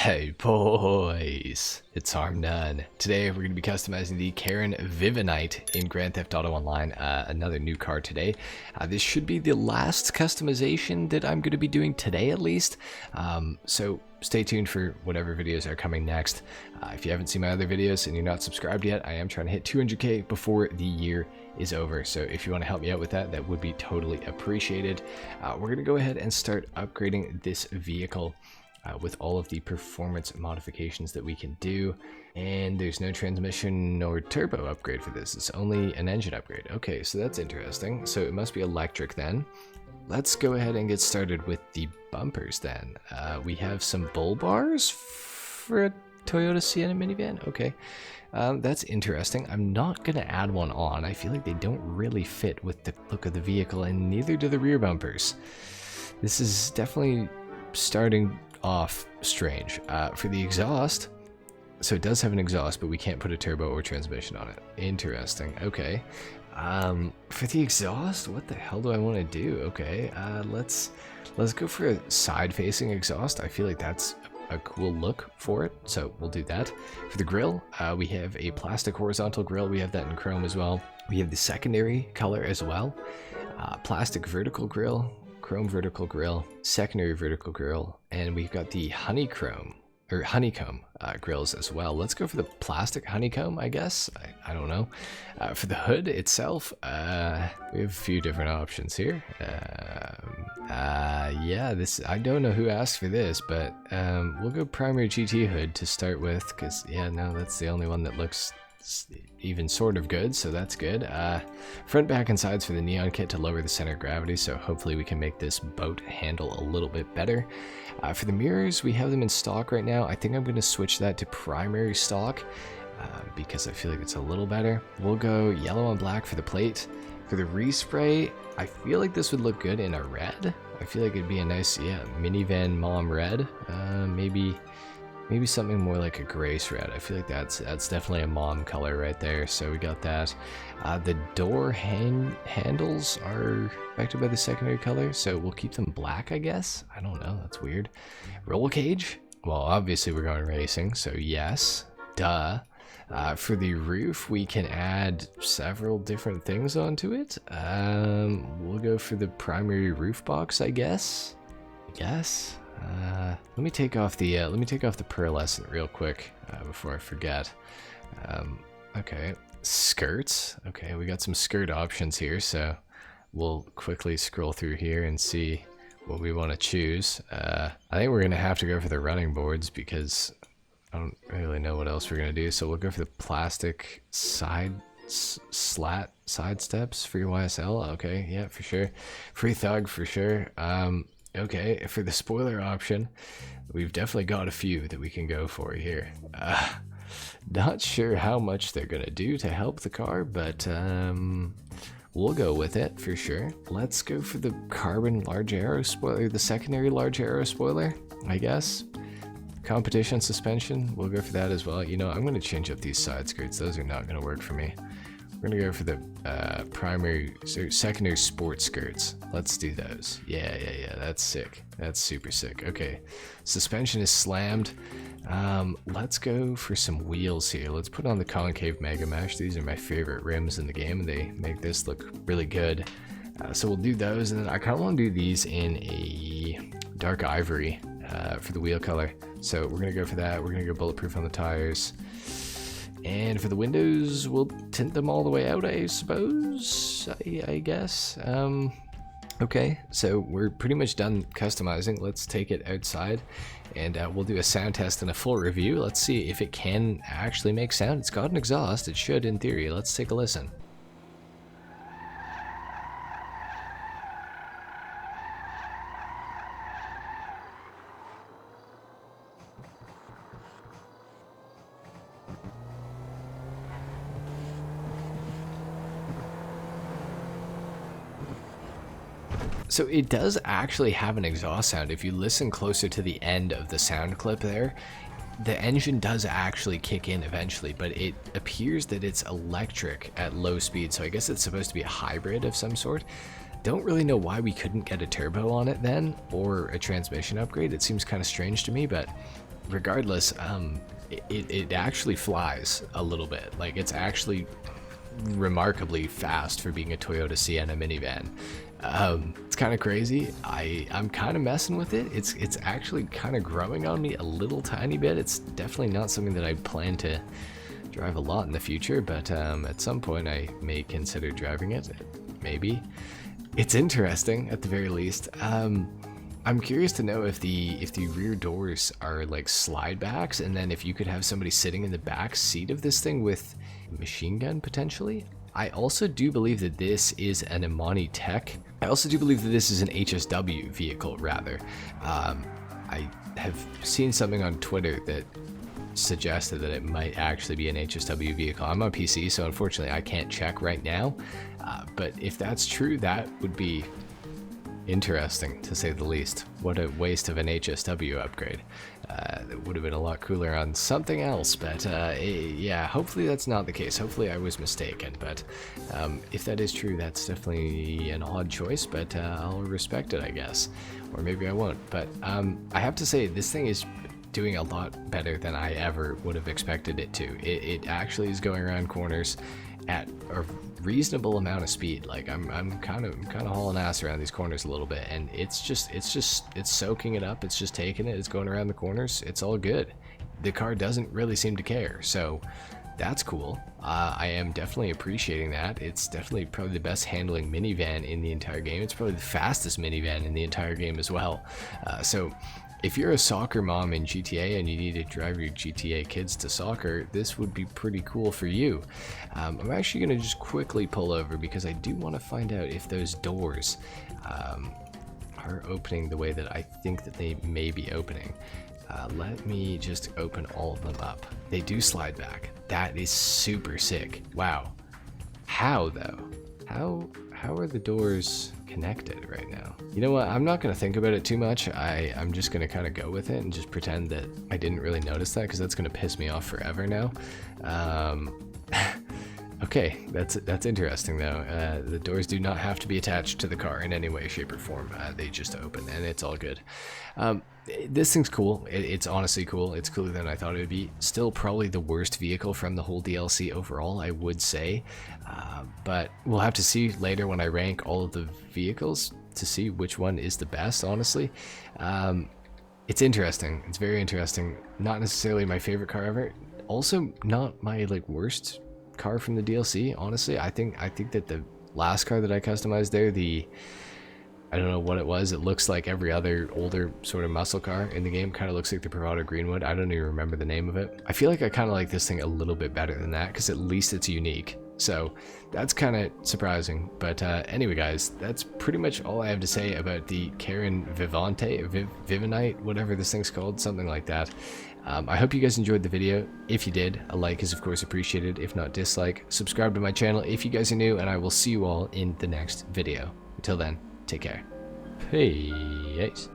Hey boys, it's HarmNone. Today we're going to be customizing the Karin Vivanite in Grand Theft Auto Online, another new car today. This should be the last customization that I'm going to be doing today at least, so stay tuned for whatever videos are coming next. If you haven't seen my other videos and you're not subscribed yet, I am trying to hit 200k before the year is over, so if you want to help me out with that, that would be totally appreciated. We're going to go ahead and start upgrading this vehicle with all of the performance modifications that we can do. And there's no transmission or turbo upgrade for this. It's only an engine upgrade. Okay, so that's interesting. So it must be electric then. Let's go ahead and get started with the bumpers then. We have some bull bars for a Toyota Sienna minivan. Okay, that's interesting. I'm not going to add one on. I feel like they don't really fit with the look of the vehicle, and neither do the rear bumpers. This is definitely starting off strange. For the exhaust, so it does have an exhaust, but we can't put a turbo or transmission on it. Interesting. Okay. For the exhaust, what the hell do I want to do? Okay, let's go for a side-facing exhaust. I feel like that's a cool look for it, so we'll do that. For the grille, we have a plastic horizontal grille. We have that in chrome as well. We have the secondary color as well. Plastic vertical grille, chrome vertical grille, secondary vertical grille, and we've got the honeycomb grills as well. Let's go for the plastic honeycomb, I guess. I don't know. For the hood itself, we have a few different options here. Yeah, this, I don't know who asked for this, but we'll go primary GT hood to start with, because yeah, no, that's the only one that looks even sort of good, so that's good. Front, back, and sides for the neon kit to lower the center of gravity, so hopefully we can make this boat handle a little bit better. For the mirrors, we have them in stock right now. I think I'm going to switch that to primary stock because I feel like it's a little better. We'll go yellow and black for the plate. For the respray, I feel like this would look good in a red. I feel like it'd be a nice, yeah, minivan mom red. Maybe something more like a grace red. I feel like that's definitely a mom color right there. So we got that. The door handles are affected by the secondary color, so we'll keep them black, I guess. I don't know. That's weird. Roll cage. Well, obviously we're going racing, so yes, duh. For the roof, we can add several different things onto it. We'll go for the primary roof box, I guess. Let me take off the pearlescent real quick before I forget. Okay, skirts. Okay, we got some skirt options here, so we'll quickly scroll through here and see what we want to choose. I think we're gonna have to go for the running boards because I don't really know what else we're gonna do. So we'll go for the plastic side steps for your YSL. Okay, yeah, for sure. Free thug for sure. Okay, for the spoiler option, we've definitely got a few that we can go for here. Not sure how much they're gonna do to help the car, but we'll go with it for sure. Let's go for the carbon large aero spoiler, the secondary large aero spoiler, I guess. Competition suspension, we'll go for that as well. You know, I'm gonna change up these side skirts. Those are not gonna work for me. We're gonna go for the secondary sports skirts. Let's do those. Yeah, that's sick. That's super sick. Okay, suspension is slammed. Let's go for some wheels here. Let's put on the concave Mega Mesh. These are my favorite rims in the game, and they make this look really good. So we'll do those, and then I kind of want to do these in a dark ivory for the wheel color. So we're gonna go for that. We're gonna go bulletproof on the tires. And for the windows, we'll tint them all the way out, I suppose, I guess. Okay, so we're pretty much done customizing. Let's take it outside, and we'll do a sound test and a full review. Let's see if it can actually make sound. It's got an exhaust. It should, in theory. Let's take a listen. So it does actually have an exhaust sound. If you listen closer to the end of the sound clip there, the engine does actually kick in eventually, but it appears that it's electric at low speed, so I guess it's supposed to be a hybrid of some sort. Don't really know why we couldn't get a turbo on it then, or a transmission upgrade. It seems kind of strange to me, but regardless, it actually flies a little bit. Like, it's actually remarkably fast for being a Toyota Sienna minivan. It's kind of crazy. I'm kind of messing with it. It's actually kind of growing on me a little tiny bit. It's definitely not something that I plan to drive a lot in the future, but at some point I may consider driving it. Maybe. It's interesting at the very least. I'm curious to know if the rear doors are like slide backs, and then if you could have somebody sitting in the back seat of this thing with a machine gun potentially. I also do believe that this is an Imani Tech. I also do believe that this is an HSW vehicle, rather. I have seen something on Twitter that suggested that it might actually be an HSW vehicle. I'm on PC, so unfortunately I can't check right now. But if that's true, that would be interesting, to say the least. What a waste of an HSW upgrade. It would have been a lot cooler on something else, but yeah, hopefully that's not the case. Hopefully I was mistaken, but if that is true, that's definitely an odd choice, but I'll respect it, I guess. Or maybe I won't. But I have to say, this thing is doing a lot better than I ever would have expected it to. It actually is going around corners at a reasonable amount of speed. Like I'm kind of hauling ass around these corners a little bit, and it's soaking it up. It's just taking it. It's going around the corners. It's all good. The car doesn't really seem to care, so that's cool. I am definitely appreciating that. It's definitely probably the best handling minivan in the entire game. It's probably the fastest minivan in the entire game as well. So if you're a soccer mom in GTA and you need to drive your GTA kids to soccer, this would be pretty cool for you. I'm actually going to just quickly pull over because I do want to find out if those doors are opening the way that I think that they may be opening. Let me just open all of them up. They do slide back. That is super sick. Wow. How though? How are the doors connected right now? You know what? I'm not going to think about it too much. I'm just going to kind of go with it and just pretend that I didn't really notice that, because that's going to piss me off forever now. Okay, that's interesting though. The doors do not have to be attached to the car in any way, shape, or form. They just open, and it's all good. This thing's cool. It's honestly cool. It's cooler than I thought it would be. Still probably the worst vehicle from the whole DLC overall, I would say. But we'll have to see later when I rank all of the vehicles to see which one is the best, honestly. It's interesting. It's very interesting. Not necessarily my favorite car ever. Also not my worst car from the DLC, honestly. I think that the last car that I customized there, I don't know what it was. It looks like every other older sort of muscle car in the game. Kind of looks like the Bravado Greenwood. I don't even remember the name of it. I feel like I kind of like this thing a little bit better than that, because at least it's unique. So that's kind of surprising. But anyway, guys, that's pretty much all I have to say about the Karin Vivanite, whatever this thing's called, something like that. I hope you guys enjoyed the video. If you did, a like is of course appreciated. If not, dislike. Subscribe to my channel if you guys are new, and I will see you all in the next video. Until then, take care. Peace.